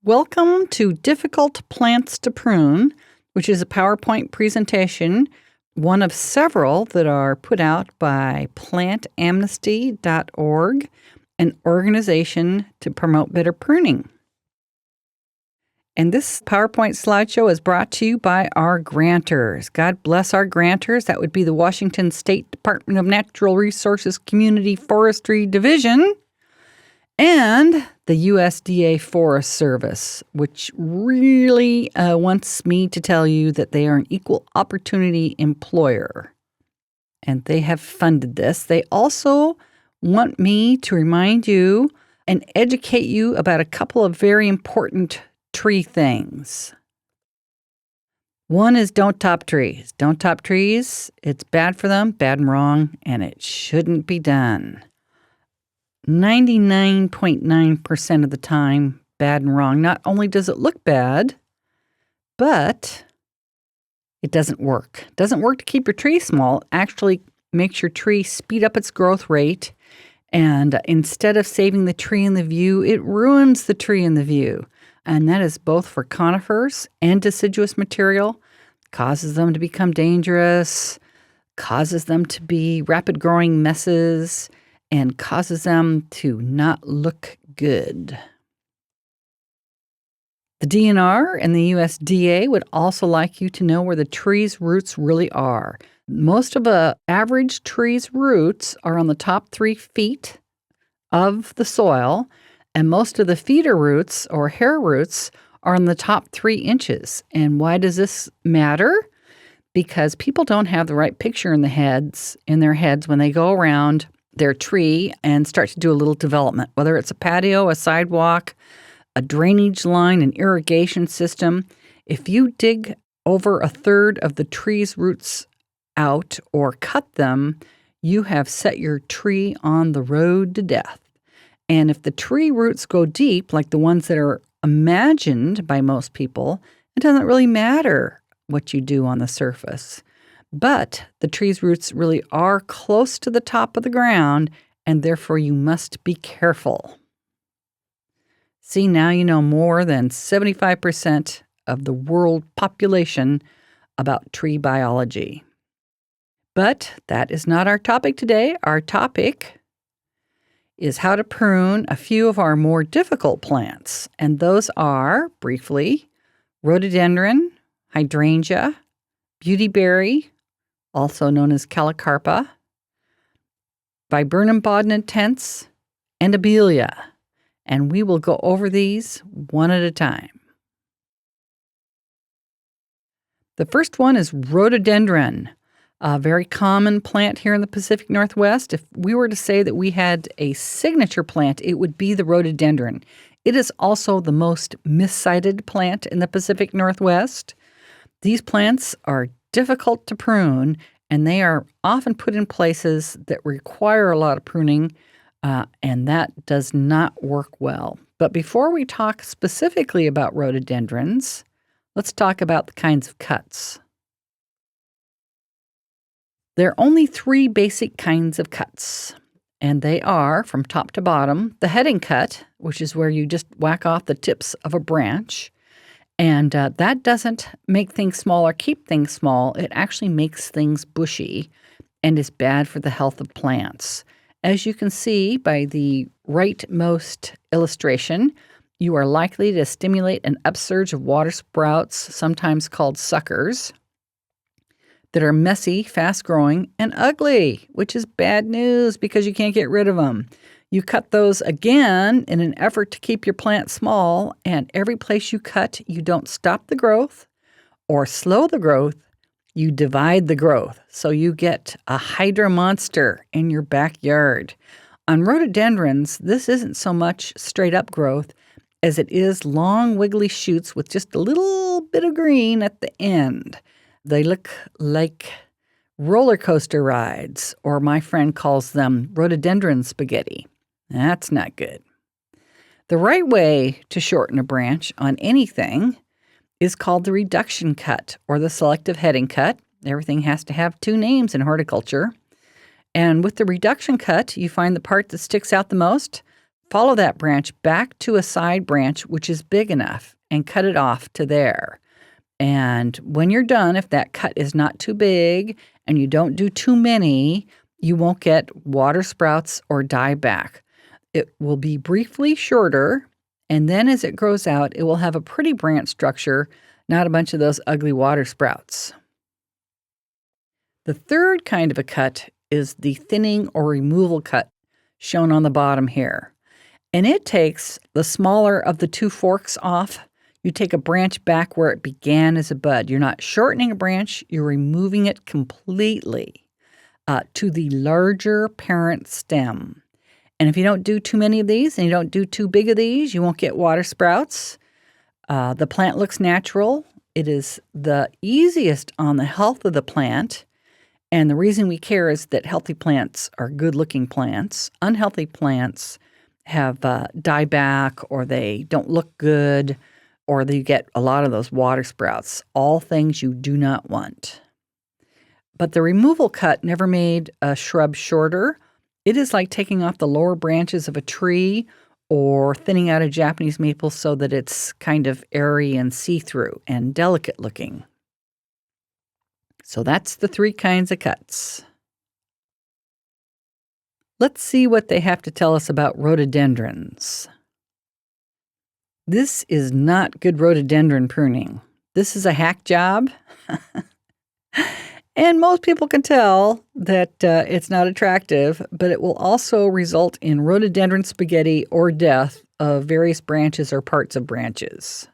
Welcome to Difficult Plants to Prune, which is a PowerPoint presentation, one of several that are put out by plantamnesty.org, an organization to promote better pruning. And this PowerPoint slideshow is brought to you by our grantors. God bless our grantors. That would be the Washington State Department of Natural Resources Community Forestry Division and the USDA Forest Service, which really wants me to tell you that they are an equal opportunity employer. And they have funded this. They also want me to remind you and educate you about a couple of very important tree things. One is don't top trees. Don't top trees. It's bad for them, bad and wrong, and it shouldn't be done. 99.9% of the time, bad and wrong. Not only does it look bad, but it doesn't work. It doesn't work to keep your tree small. It actually makes your tree speed up its growth rate. And instead of saving the tree in the view, it ruins the tree in the view. And that is both for conifers and deciduous material. Causes them to become dangerous, causes them to be rapid growing messes, and causes them to not look good. The DNR and the USDA would also like you to know where the tree's roots really are. Most of an average tree's roots are on the top 3 feet of the soil, and most of the feeder roots or hair roots are on the top 3 inches. And why does this matter? Because people don't have the right picture in their heads when they go around their tree and start to do a little development, whether it's a patio, a sidewalk, a drainage line, an irrigation system. If you dig over a third of the tree's roots out or cut them, you have set your tree on the road to death. And if the tree roots go deep, like the ones that are imagined by most people, it doesn't really matter what you do on the surface. But the tree's roots really are close to the top of the ground, and therefore you must be careful. See, now you know more than 75% of the world population about tree biology. But that is not our topic today. Our topic is how to prune a few of our more difficult plants. And those are, briefly, rhododendron, hydrangea, beautyberry, also known as calicarpa, viburnum bodnintense, and abelia. And we will go over these one at a time. The first one is rhododendron, a very common plant here in the Pacific Northwest. If we were to say that we had a signature plant, it would be the rhododendron. It is also the most miscited plant in the Pacific Northwest. These plants are difficult to prune, and they are often put in places that require a lot of pruning, and that does not work well. But before we talk specifically about rhododendrons, let's talk about the kinds of cuts. There are only 3 basic kinds of cuts, and they are, from top to bottom, the heading cut, which is where you just whack off the tips of a branch. And that doesn't make things small or keep things small. It actually makes things bushy and is bad for the health of plants. As you can see by the rightmost illustration, you are likely to stimulate an upsurge of water sprouts, sometimes called suckers, that are messy, fast-growing, and ugly, which is bad news because you can't get rid of them. You cut those again in an effort to keep your plant small, and every place you cut, you don't stop the growth or slow the growth, you divide the growth. So you get a hydra monster in your backyard. On rhododendrons, this isn't so much straight up growth as it is long wiggly shoots with just a little bit of green at the end. They look like roller coaster rides, or my friend calls them rhododendron spaghetti. That's not good. The right way to shorten a branch on anything is called the reduction cut or the selective heading cut. Everything has to have 2 names in horticulture. And with the reduction cut, you find the part that sticks out the most follow that branch back to a side branch which is big enough and cut it off to there. And when you're done, if that cut is not too big and you don't do too many, you won't get water sprouts or dieback. It will be briefly shorter, and then as it grows out, it will have a pretty branch structure, not a bunch of those ugly water sprouts. The third kind of a cut is the thinning or removal cut, shown on the bottom here. And it takes the smaller of the two forks off. You take a branch back where it began as a bud. You're not shortening a branch, you're removing it completely to the larger parent stem. And if you don't do too many of these and you don't do too big of these, you won't get water sprouts. The plant looks natural. It is the easiest on the health of the plant. And the reason we care is that healthy plants are good-looking plants. Unhealthy plants have dieback, or they don't look good, or you get a lot of those water sprouts, all things you do not want. But the removal cut never made a shrub shorter. It is like taking off the lower branches of a tree or thinning out a Japanese maple so that it's kind of airy and see-through and delicate looking. So that's the three kinds of cuts. Let's see what they have to tell us about rhododendrons. This is not good rhododendron pruning. This is a hack job. And most people can tell that it's not attractive, but it will also result in rhododendron spaghetti or death of various branches or parts of branches.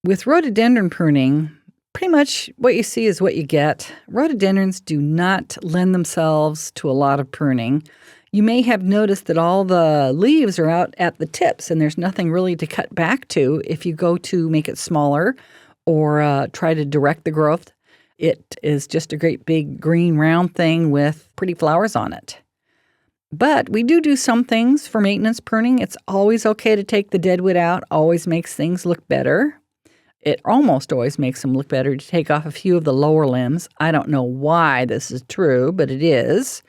With rhododendron pruning, pretty much what you see is what you get. Rhododendrons do not lend themselves to a lot of pruning. You may have noticed that all the leaves are out at the tips and there's nothing really to cut back to if you go to make it smaller or try to direct the growth. It is just a great big green round thing with pretty flowers on it. But we do some things for maintenance pruning. It's always okay to take the deadwood out. Always makes things look better. It almost always makes them look better to take off a few of the lower limbs. I don't know why this is true, but it is.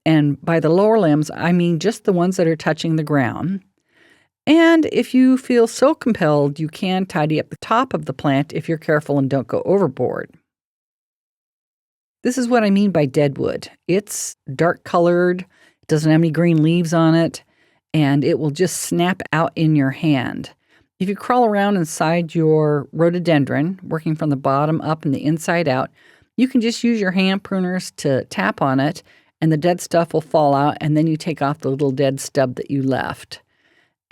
And by the lower limbs, I mean just the ones that are touching the ground. And if you feel so compelled, you can tidy up the top of the plant if you're careful and don't go overboard. This is what I mean by deadwood. It's dark colored, it doesn't have any green leaves on it, and it will just snap out in your hand. If you crawl around inside your rhododendron, working from the bottom up and the inside out, you can just use your hand pruners to tap on it, and the dead stuff will fall out, and then you take off the little dead stub that you left.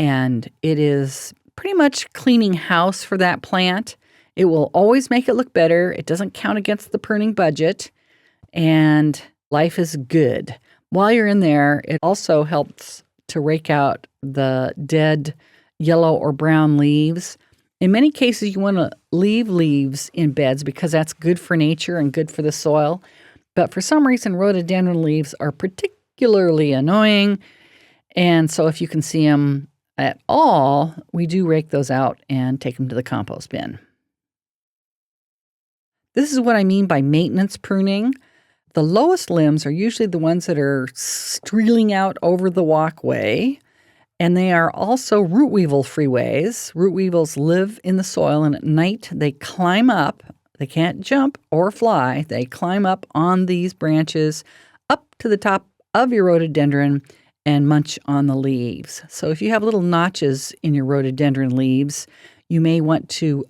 And it is pretty much cleaning house for that plant. It will always make it look better. It doesn't count against the pruning budget, and life is good. While you're in there, it also helps to rake out the dead yellow or brown leaves. In many cases, you want to leave leaves in beds because that's good for nature and good for the soil. But for some reason, rhododendron leaves are particularly annoying. And so if you can see them at all, we do rake those out and take them to the compost bin. This is what I mean by maintenance pruning. The lowest limbs are usually the ones that are streeling out over the walkway, and they are also root weevil freeways. Root weevils live in the soil, and at night they climb up. They can't jump or fly. They climb up on these branches up to the top of your rhododendron and munch on the leaves. So if you have little notches in your rhododendron leaves, you may want to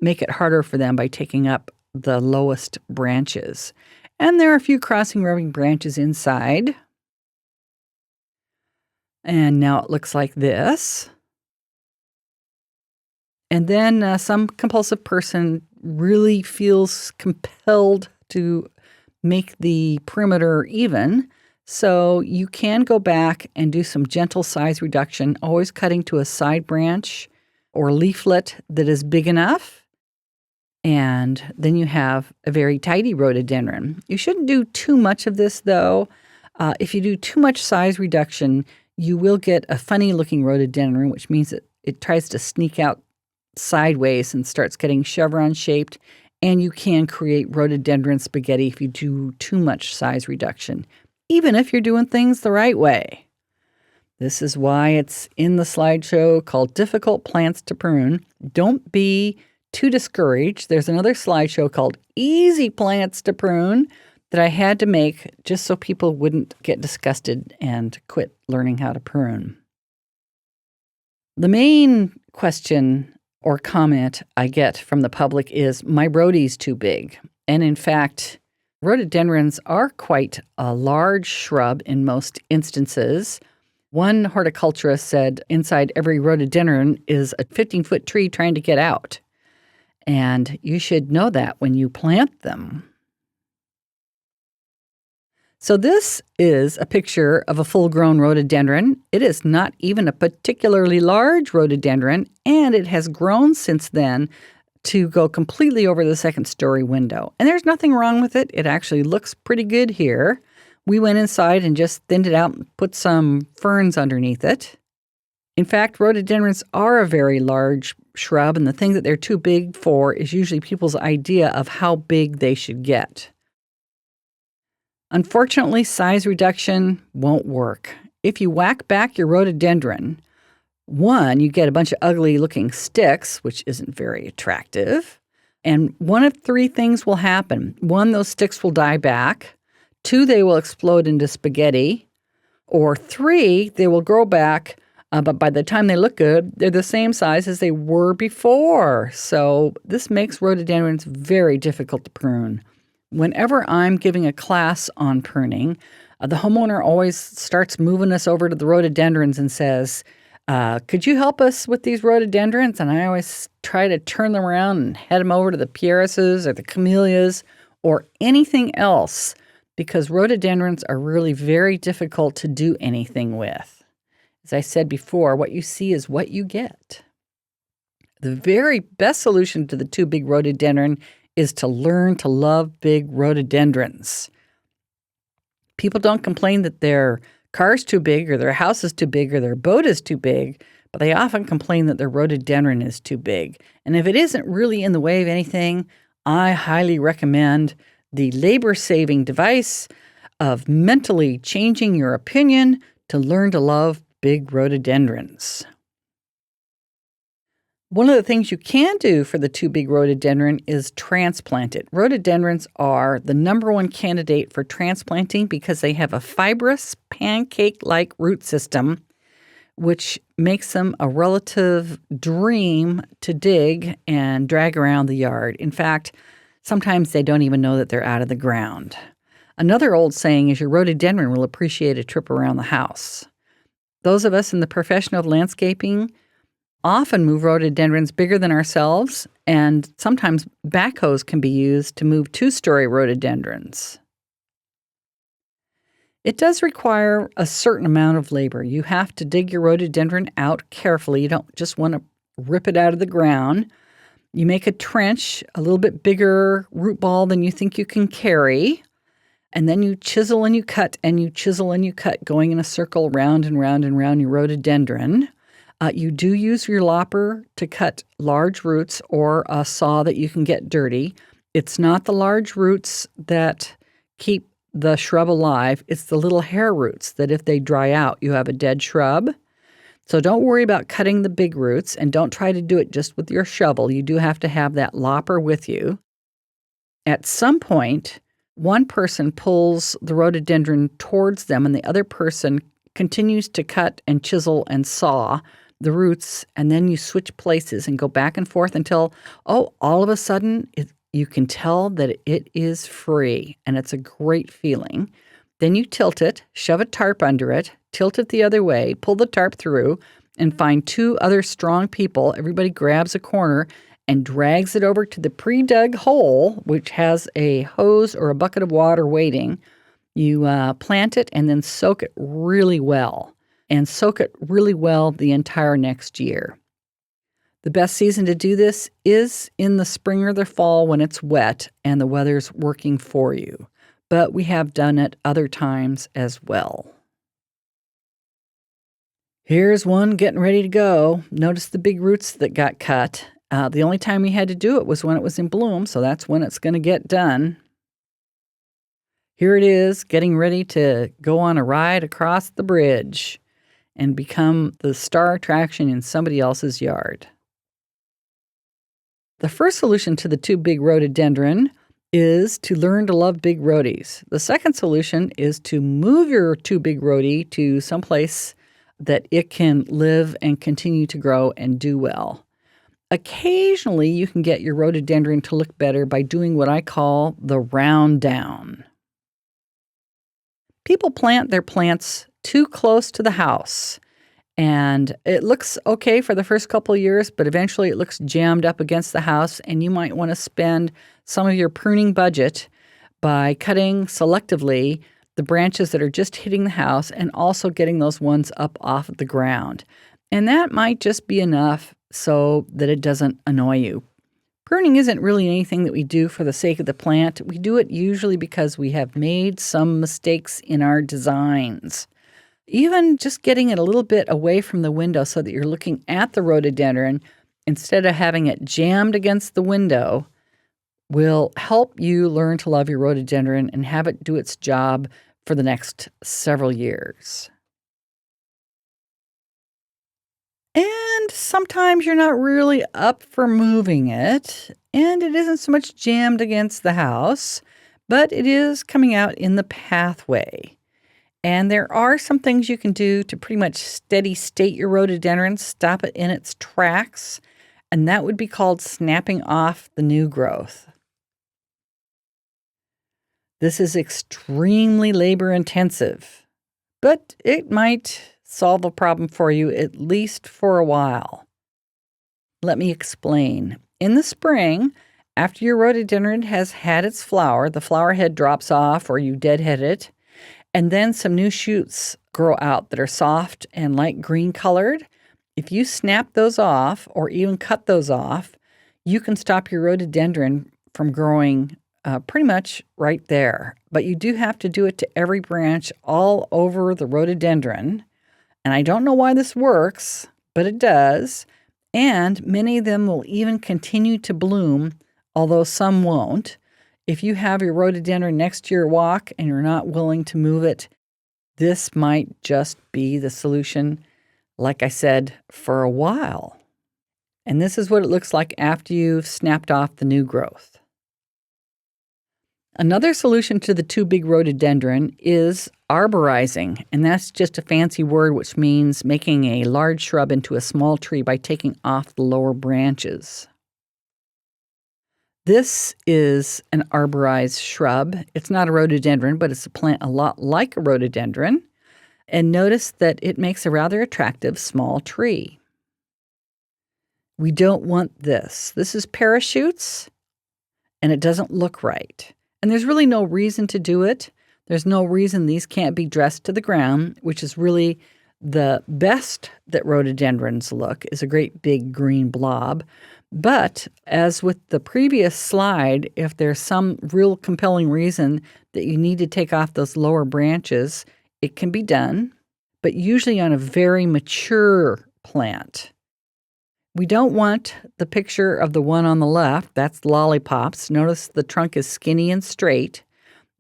make it harder for them by taking up the lowest branches. And there are a few crossing rubbing branches inside. And now it looks like this. And then some compulsive person really feels compelled to make the perimeter even. So you can go back and do some gentle size reduction, always cutting to a side branch or leaflet that is big enough. And then you have a very tidy rhododendron. You shouldn't do too much of this, though. If you do too much size reduction, you will get a funny-looking rhododendron, which means that it tries to sneak out sideways and starts getting chevron-shaped. And you can create rhododendron spaghetti if you do too much size reduction, even if you're doing things the right way. This is why it's in the slideshow called Difficult Plants to Prune. Don't be too discouraged. There's another slideshow called Easy Plants to Prune that I had to make just so people wouldn't get disgusted and quit learning how to prune. The main question or comment I get from the public is, my rhody's too big. And in fact, rhododendrons are quite a large shrub in most instances. One horticulturist said inside every rhododendron is a 15-foot tree trying to get out. And you should know that when you plant them. So this is a picture of a full-grown rhododendron. It is not even a particularly large rhododendron, and it has grown since then to go completely over the second-story window. And there's nothing wrong with it. It actually looks pretty good here. We went inside and just thinned it out and put some ferns underneath it. In fact, rhododendrons are a very large shrub, and the thing that they're too big for is usually people's idea of how big they should get. Unfortunately, size reduction won't work. If you whack back your rhododendron, one, you get a bunch of ugly-looking sticks, which isn't very attractive. And one of three things will happen. One, those sticks will die back. Two, they will explode into spaghetti. Or three, they will grow back, but by the time they look good, they're the same size as they were before. So this makes rhododendrons very difficult to prune. Whenever I'm giving a class on pruning, the homeowner always starts moving us over to the rhododendrons and says, could you help us with these rhododendrons? And I always try to turn them around and head them over to the pierces or the camellias or anything else, because rhododendrons are really very difficult to do anything with. As I said before, what you see is what you get. The very best solution to the too big rhododendron is to learn to love big rhododendrons. People don't complain that their car's too big or their house is too big or their boat is too big, but they often complain that their rhododendron is too big. And if it isn't really in the way of anything, I highly recommend the labor-saving device of mentally changing your opinion to learn to love big rhododendrons. One of the things you can do for the too big rhododendron is transplant it. Rhododendrons are the number one candidate for transplanting because they have a fibrous, pancake-like root system, which makes them a relative dream to dig and drag around the yard. In fact, sometimes they don't even know that they're out of the ground. Another old saying is your rhododendron will appreciate a trip around the house. Those of us in the profession of landscaping often move rhododendrons bigger than ourselves, and sometimes backhoes can be used to move two-story rhododendrons. It does require a certain amount of labor. You have to dig your rhododendron out carefully. You don't just want to rip it out of the ground. You make a trench, a little bit bigger root ball than you think you can carry, and then you chisel and you cut and you chisel and you cut, going in a circle round and round and round your rhododendron. You do use your lopper to cut large roots or a saw that you can get dirty. It's not the large roots that keep the shrub alive. It's the little hair roots that if they dry out, you have a dead shrub. So don't worry about cutting the big roots, and don't try to do it just with your shovel. You do have to have that lopper with you. At some point, one person pulls the rhododendron towards them and the other person continues to cut and chisel and saw the roots, and then you switch places and go back and forth until, all of a sudden, you can tell that it is free, and it's a great feeling. Then you tilt it, shove a tarp under it, tilt it the other way, pull the tarp through, and find two other strong people. Everybody grabs a corner and drags it over to the pre-dug hole, which has a hose or a bucket of water waiting. You plant it and then soak it really well. And soak it really well the entire next year. The best season to do this is in the spring or the fall when it's wet and the weather's working for you. But we have done it other times as well. Here's one getting ready to go. Notice the big roots that got cut. The only time we had to do it was when it was in bloom, so that's when it's going to get done. Here it is, getting ready to go on a ride across the bridge. and become the star attraction in somebody else's yard. The first solution to the too big rhododendron is to learn to love big rhodies. The second solution is to move your too big rhody to someplace that it can live and continue to grow and do well. Occasionally, you can get your rhododendron to look better by doing what I call the round down. People plant their plants too close to the house, and it looks okay for the first couple of years, but eventually it looks jammed up against the house, and you might want to spend some of your pruning budget by cutting selectively the branches that are just hitting the house and also getting those ones up off of the ground. And that might just be enough so that it doesn't annoy you. Pruning isn't really anything that we do for the sake of the plant. We do it usually because we have made some mistakes in our designs. Even just getting it a little bit away from the window so that you're looking at the rhododendron instead of having it jammed against the window will help you learn to love your rhododendron and have it do its job for the next several years. And sometimes you're not really up for moving it, and it isn't so much jammed against the house, but it is coming out in the pathway. And there are some things you can do to pretty much steady state your rhododendron, stop it in its tracks, and that would be called snapping off the new growth. This is extremely labor intensive, but it might solve a problem for you at least for a while. Let me explain. In the spring, after your rhododendron has had its flower, the flower head drops off or you deadhead it, and then some new shoots grow out that are soft and light green colored. If you snap those off or even cut those off, you can stop your rhododendron from growing pretty much right there. But you do have to do it to every branch all over the rhododendron. And I don't know why this works, but it does. And many of them will even continue to bloom, although some won't. If you have your rhododendron next to your walk and you're not willing to move it, this might just be the solution, like I said, for a while. And this is what it looks like after you've snapped off the new growth. Another solution to the too big rhododendron is arborizing, and that's just a fancy word which means making a large shrub into a small tree by taking off the lower branches. This is an arborized shrub. It's not a rhododendron, but it's a plant a lot like a rhododendron. And notice that it makes a rather attractive small tree. We don't want this. This is parachutes, and it doesn't look right. And there's really no reason to do it. There's no reason these can't be dressed to the ground, which is really the best that rhododendrons look, is a great big green blob. But as with the previous slide, if there's some real compelling reason that you need to take off those lower branches, it can be done, but usually on a very mature plant. We don't want the picture of the one on the left, that's lollipops. Notice the trunk is skinny and straight.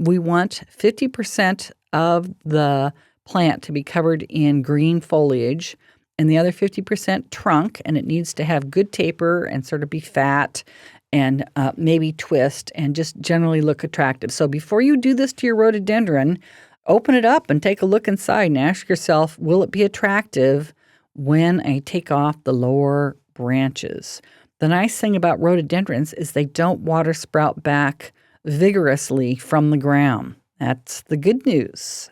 We want 50% of the plant to be covered in green foliage and the other 50% trunk, and it needs to have good taper and sort of be fat and maybe twist and just generally look attractive. So before you do this to your rhododendron, open it up and take a look inside and ask yourself, will it be attractive when I take off the lower branches? The nice thing about rhododendrons is they don't water sprout back vigorously from the ground. That's the good news.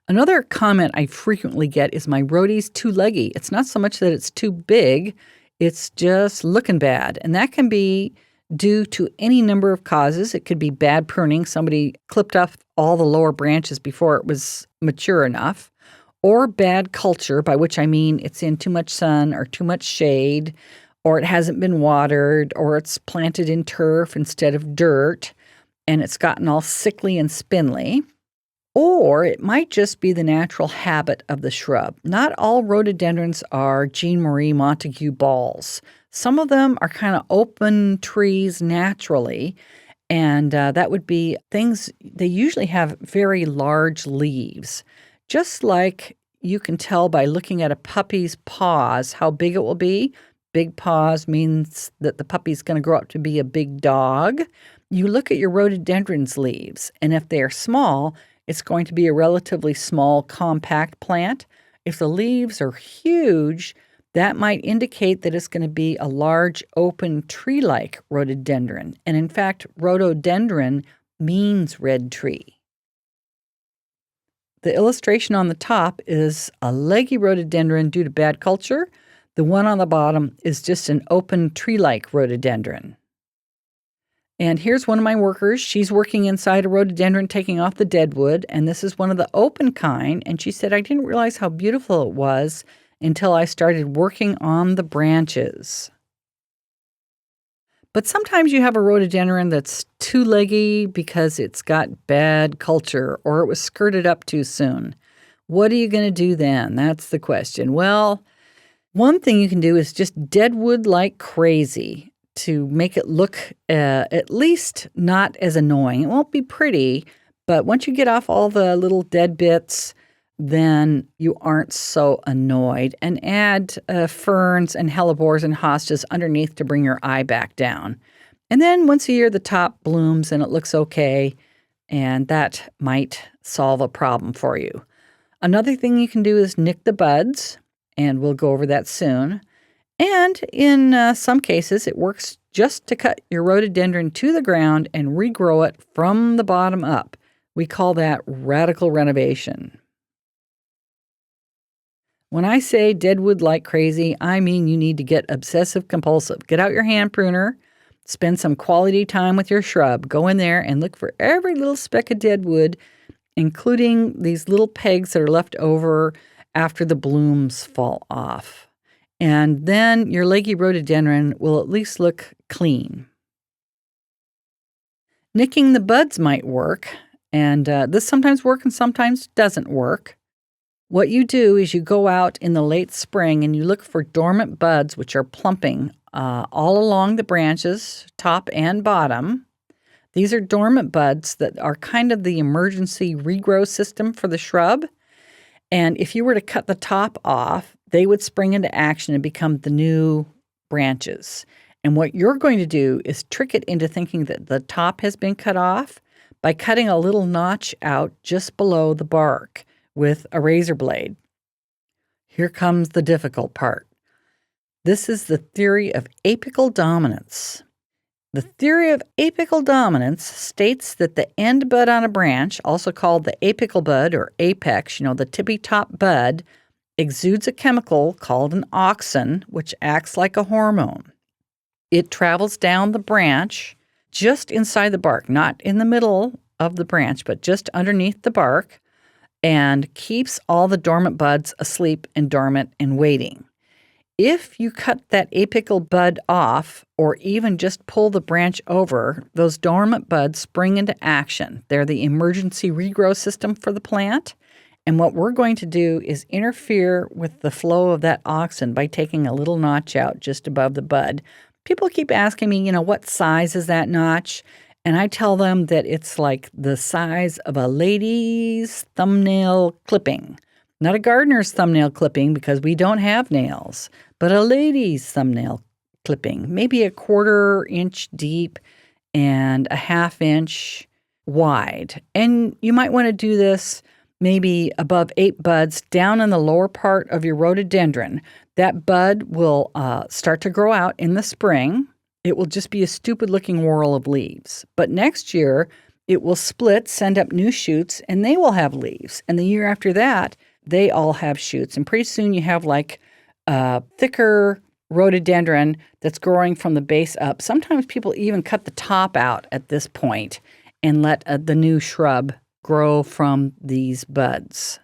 Another comment I frequently get is my rhody's too leggy. It's not so much that it's too big, it's just looking bad. And that can be due to any number of causes. It could be bad pruning. Somebody clipped off all the lower branches before it was mature enough. Or bad culture, by which I mean it's in too much sun or too much shade, or it hasn't been watered, or it's planted in turf instead of dirt, and it's gotten all sickly and spindly. Or it might just be the natural habit of the shrub. Not all rhododendrons are Jean Marie Montague balls. Some of them are kind of open trees naturally, and that would be things, they usually have very large leaves. Just like you can tell by looking at a puppy's paws how big it will be. Big paws means that the puppy's going to grow up to be a big dog. You look at your rhododendron's leaves, and if they are small, it's going to be a relatively small, compact plant. If the leaves are huge, that might indicate that it's going to be a large, open, tree-like rhododendron. And in fact, rhododendron means red tree. The illustration on the top is a leggy rhododendron due to bad culture. The one on the bottom is just an open, tree-like rhododendron. And here's one of my workers. She's working inside a rhododendron, taking off the dead wood, and this is one of the open kind. And she said, I didn't realize how beautiful it was until I started working on the branches. But sometimes you have a rhododendron that's too leggy because it's got bad culture or it was skirted up too soon. What are you going to do then? That's the question. Well, one thing you can do is just dead wood like crazy to make it look at least not as annoying. It won't be pretty, but once you get off all the little dead bits, then you aren't so annoyed. And add ferns and hellebores and hostas underneath to bring your eye back down. And then once a year, the top blooms and it looks okay, and that might solve a problem for you. Another thing you can do is nick the buds, and we'll go over that soon. And in some cases, it works just to cut your rhododendron to the ground and regrow it from the bottom up. We call that radical renovation. When I say deadwood like crazy, I mean you need to get obsessive compulsive. Get out your hand pruner, spend some quality time with your shrub. Go in there and look for every little speck of deadwood, including these little pegs that are left over after the blooms fall off. And then your leggy rhododendron will at least look clean. Nicking the buds might work, and this sometimes works and sometimes doesn't work. What you do is you go out in the late spring and you look for dormant buds which are plumping all along the branches, top and bottom. These are dormant buds that are kind of the emergency regrow system for the shrub. And if you were to cut the top off, they would spring into action and become the new branches. And what you're going to do is trick it into thinking that the top has been cut off by cutting a little notch out just below the bark with a razor blade. Here comes the difficult part. This is the theory of apical dominance. The theory of apical dominance states that the end bud on a branch, also called the apical bud or apex, the tippy top bud, exudes a chemical called an auxin, which acts like a hormone. It travels down the branch just inside the bark, not in the middle of the branch, but just underneath the bark, and keeps all the dormant buds asleep and dormant and waiting. If you cut that apical bud off or even just pull the branch over, those dormant buds spring into action. They're the emergency regrow system for the plant. And what we're going to do is interfere with the flow of that auxin by taking a little notch out just above the bud. People keep asking me, what size is that notch? And I tell them that it's like the size of a lady's thumbnail clipping. Not a gardener's thumbnail clipping because we don't have nails, but a lady's thumbnail clipping, maybe a 1/4 inch deep and a 1/2 inch wide. And you might want to do this maybe above 8 buds down in the lower part of your rhododendron. That bud will start to grow out in the spring. It will just be a stupid-looking whorl of leaves. But next year, it will split, send up new shoots, and they will have leaves. And the year after that, they all have shoots. And pretty soon you have like a thicker rhododendron that's growing from the base up. Sometimes people even cut the top out at this point and let the new shrub grow from these buds.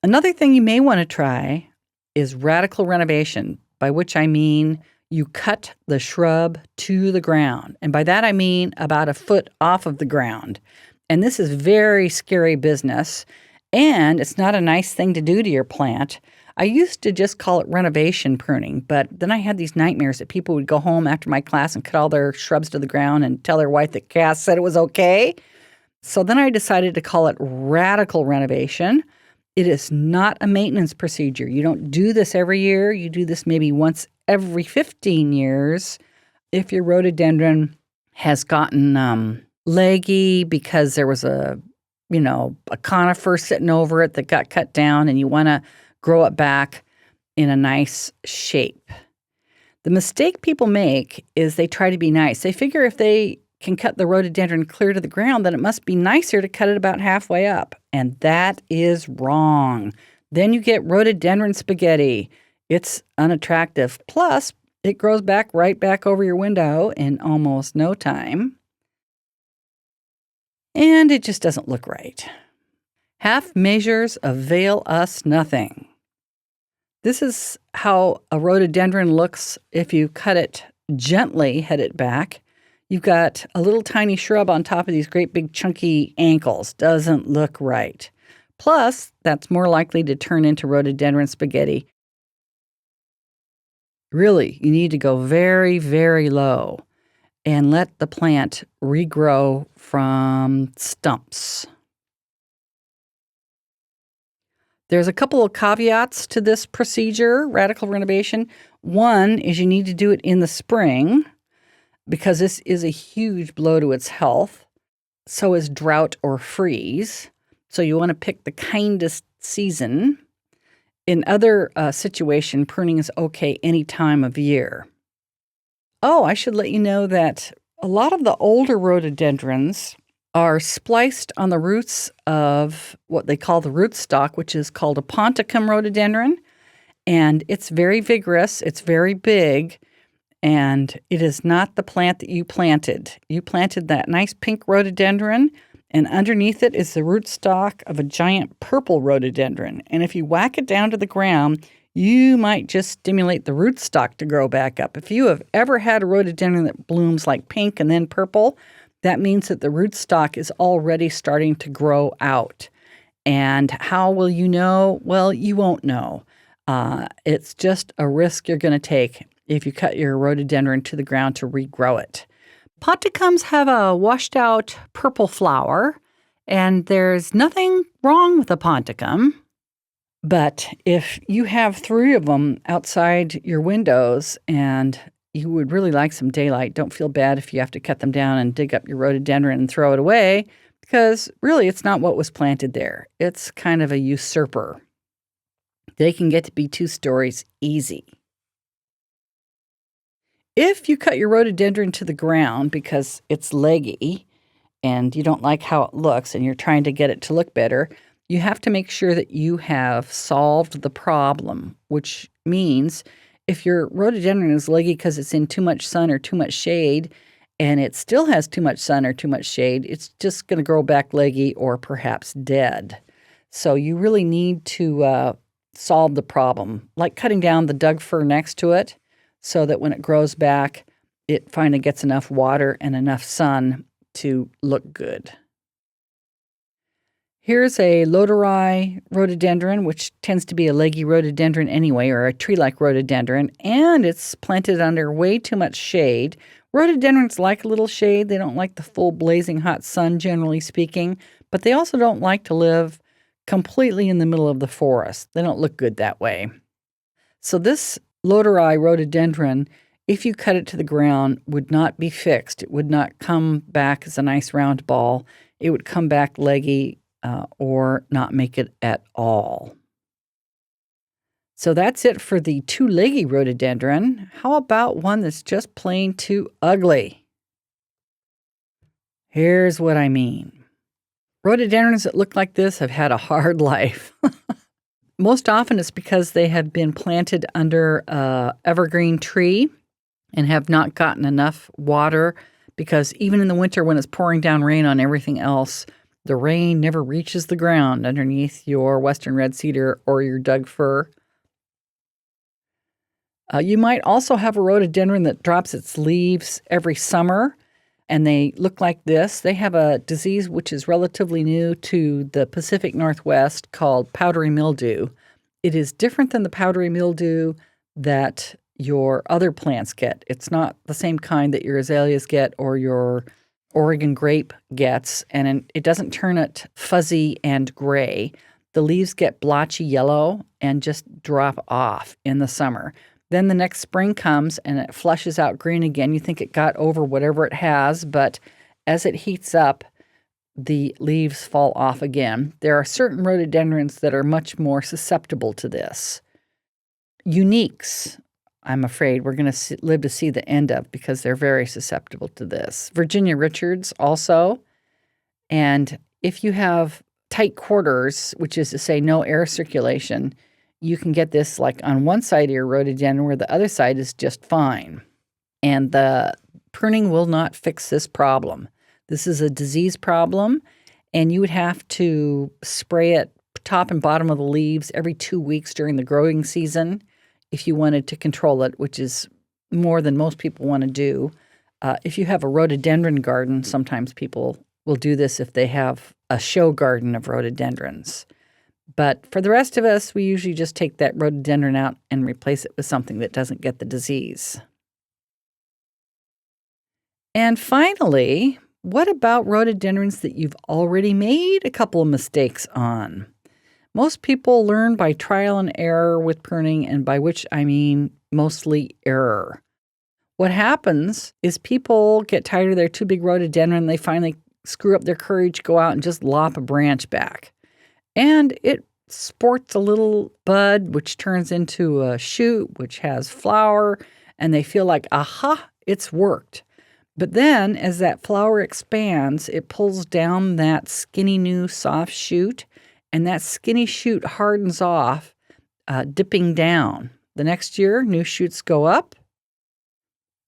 Another thing you may want to try is radical renovation, by which I mean you cut the shrub to the ground. And by that I mean about 1 foot off of the ground. And this is very scary business, and it's not a nice thing to do to your plant. I used to just call it renovation pruning, but then I had these nightmares that people would go home after my class and cut all their shrubs to the ground and tell their wife that Cass said it was okay. So then I decided to call it radical renovation. It is not a maintenance procedure. You don't do this every year. You do this maybe once every 15 years. If your rhododendron has gotten leggy because there was a conifer sitting over it that got cut down and you want to grow it back in a nice shape. The mistake people make is they try to be nice. They figure if they can cut the rhododendron clear to the ground, then it must be nicer to cut it about halfway up. And that is wrong. Then you get rhododendron spaghetti. It's unattractive. Plus, it grows right back over your window in almost no time. And it just doesn't look right. Half measures avail us nothing. This is how a rhododendron looks if you cut it gently, head it back. You've got a little tiny shrub on top of these great big chunky ankles. Doesn't look right. Plus, that's more likely to turn into rhododendron spaghetti. Really, you need to go very, very low and let the plant regrow from stumps. There's a couple of caveats to this procedure, radical renovation. One is you need to do it in the spring because this is a huge blow to its health. So is drought or freeze. So you want to pick the kindest season. In other situation, pruning is okay any time of year. Oh, I should let you know that a lot of the older rhododendrons are spliced on the roots of what they call the rootstock, which is called a ponticum rhododendron. And it's very vigorous, it's very big, and it is not the plant that you planted. You planted that nice pink rhododendron, and underneath it is the rootstock of a giant purple rhododendron. And if you whack it down to the ground, you might just stimulate the rootstock to grow back up. If you have ever had a rhododendron that blooms like pink and then purple, that means that the rootstock is already starting to grow out. And how will you know? Well, you won't know. It's just a risk you're going to take if you cut your rhododendron to the ground to regrow it. Ponticums have a washed out purple flower, and there's nothing wrong with a ponticum. But if you have 3 of them outside your windows and you would really like some daylight, don't feel bad if you have to cut them down and dig up your rhododendron and throw it away, because really it's not what was planted there. It's kind of a usurper. They can get to be 2 stories easy. If you cut your rhododendron to the ground because it's leggy and you don't like how it looks and you're trying to get it to look better, you have to make sure that you have solved the problem, which means if your rhododendron is leggy because it's in too much sun or too much shade, and it still has too much sun or too much shade, it's just going to grow back leggy or perhaps dead. So you really need to solve the problem, like cutting down the Doug fir next to it so that when it grows back, it finally gets enough water and enough sun to look good. Here's a lodi rhododendron, which tends to be a leggy rhododendron anyway, or a tree-like rhododendron, and it's planted under way too much shade. Rhododendrons like a little shade. They don't like the full blazing hot sun, generally speaking, but they also don't like to live completely in the middle of the forest. They don't look good that way. So this lodi rhododendron, if you cut it to the ground, would not be fixed. It would not come back as a nice round ball. It would come back leggy, or not make it at all. So that's it for the too leggy rhododendron. How about one that's just plain too ugly? Here's what I mean. Rhododendrons that look like this have had a hard life. Most often it's because they have been planted under an evergreen tree and have not gotten enough water, because even in the winter when it's pouring down rain on everything else, the rain never reaches the ground underneath your western red cedar or your Doug fir. You might also have a rhododendron that drops its leaves every summer, and they look like this. They have a disease which is relatively new to the Pacific Northwest called powdery mildew. It is different than the powdery mildew that your other plants get. It's not the same kind that your azaleas get or your Oregon grape gets, and it doesn't turn it fuzzy and gray. the leaves get blotchy yellow and just drop off in the summer. Then the next spring comes and it flushes out green again. You think it got over whatever it has, but as it heats up, the leaves fall off again. There are certain rhododendrons that are much more susceptible to this. Uniques, I'm afraid we're going to live to see the end of because they're very susceptible to this. Virginia Richards also. And if you have tight quarters, which is to say no air circulation, you can get this like on one side of your rhododendron where the other side is just fine. And the pruning will not fix this problem. This is a disease problem, and you would have to spray it top and bottom of the leaves every 2 weeks during the growing season if you wanted to control it, which is more than most people want to do. If you have a rhododendron garden, sometimes people will do this if they have a show garden of rhododendrons. But for the rest of us, we usually just take that rhododendron out and replace it with something that doesn't get the disease. And finally, what about rhododendrons that you've already made a couple of mistakes on? Most people learn by trial and error with pruning, and by which I mean mostly error. What happens is people get tired of their too big rhododendron, they finally screw up their courage, go out and just lop a branch back. And it sports a little bud, which turns into a shoot, which has flower, and they feel like, aha, it's worked. But then as that flower expands, it pulls down that skinny new soft shoot, and that skinny shoot hardens off, dipping down. The next year, new shoots go up,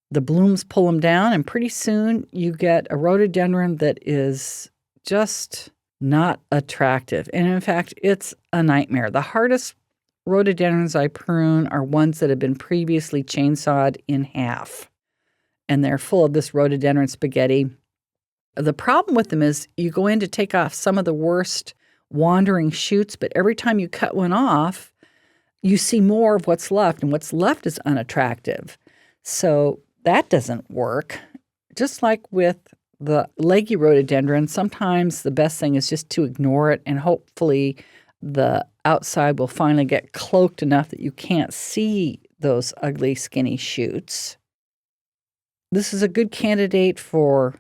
the blooms pull them down, and pretty soon you get a rhododendron that is just not attractive. And in fact, it's a nightmare. The hardest rhododendrons I prune are ones that have been previously chainsawed in half. And they're full of this rhododendron spaghetti. The problem with them is you go in to take off some of the worst wandering shoots, but every time you cut one off, you see more of what's left, and what's left is unattractive. So that doesn't work. Just like with the leggy rhododendron, sometimes the best thing is just to ignore it, and hopefully the outside will finally get cloaked enough that you can't see those ugly, skinny shoots. This is a good candidate for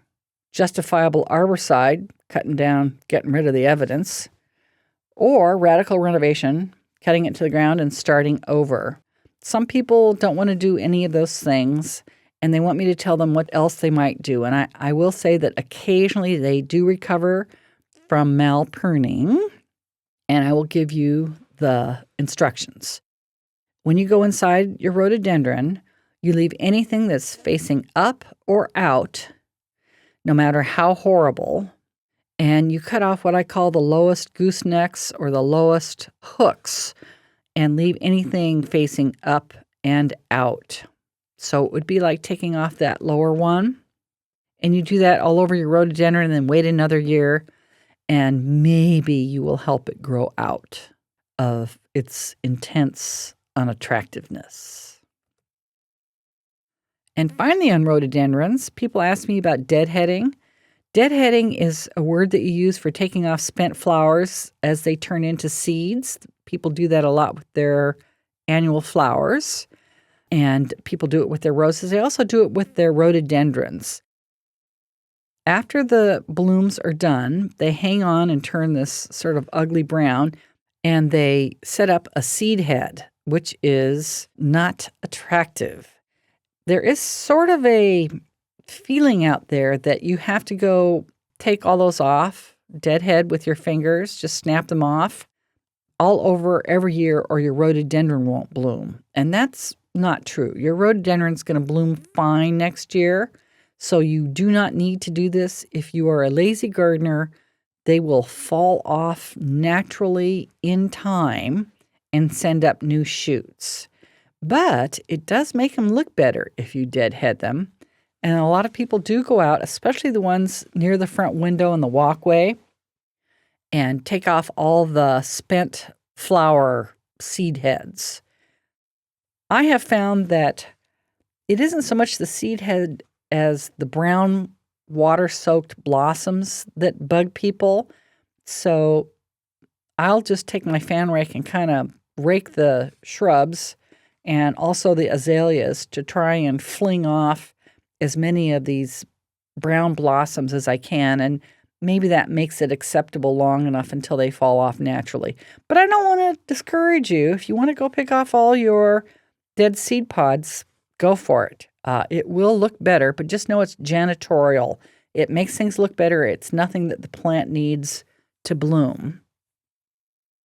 justifiable arboricide, cutting down, getting rid of the evidence, or radical renovation, cutting it to the ground and starting over. Some people don't want to do any of those things, and they want me to tell them what else they might do. And I will say that occasionally they do recover from mal-pruning, and I will give you the instructions. When you go inside your rhododendron, you leave anything that's facing up or out, no matter how horrible, and you cut off what I call the lowest goosenecks or the lowest hooks and leave anything facing up and out. So it would be like taking off that lower one, and you do that all over your rhododendron and then wait another year, and maybe you will help it grow out of its intense unattractiveness. And finally, on rhododendrons, people ask me about deadheading. Deadheading is a word that you use for taking off spent flowers as they turn into seeds. People do that a lot with their annual flowers, and people do it with their roses. They also do it with their rhododendrons. After the blooms are done, they hang on and turn this sort of ugly brown, and they set up a seed head, which is not attractive. There is sort of a feeling out there that you have to go take all those off, deadhead with your fingers, just snap them off all over every year, or your rhododendron won't bloom. And that's not true. Your rhododendron's going to bloom fine next year, so you do not need to do this. If you are a lazy gardener, they will fall off naturally in time and send up new shoots. But it does make them look better if you deadhead them. And a lot of people do go out, especially the ones near the front window and the walkway, and take off all the spent flower seed heads. I have found that it isn't so much the seed head as the brown water-soaked blossoms that bug people. So I'll just take my fan rake and kind of rake the shrubs and also the azaleas to try and fling off as many of these brown blossoms as I can. And maybe that makes it acceptable long enough until they fall off naturally. But I don't want to discourage you. If you want to go pick off all your dead seed pods, go for it. It will look better, but just know it's janitorial. It makes things look better. It's nothing that the plant needs to bloom.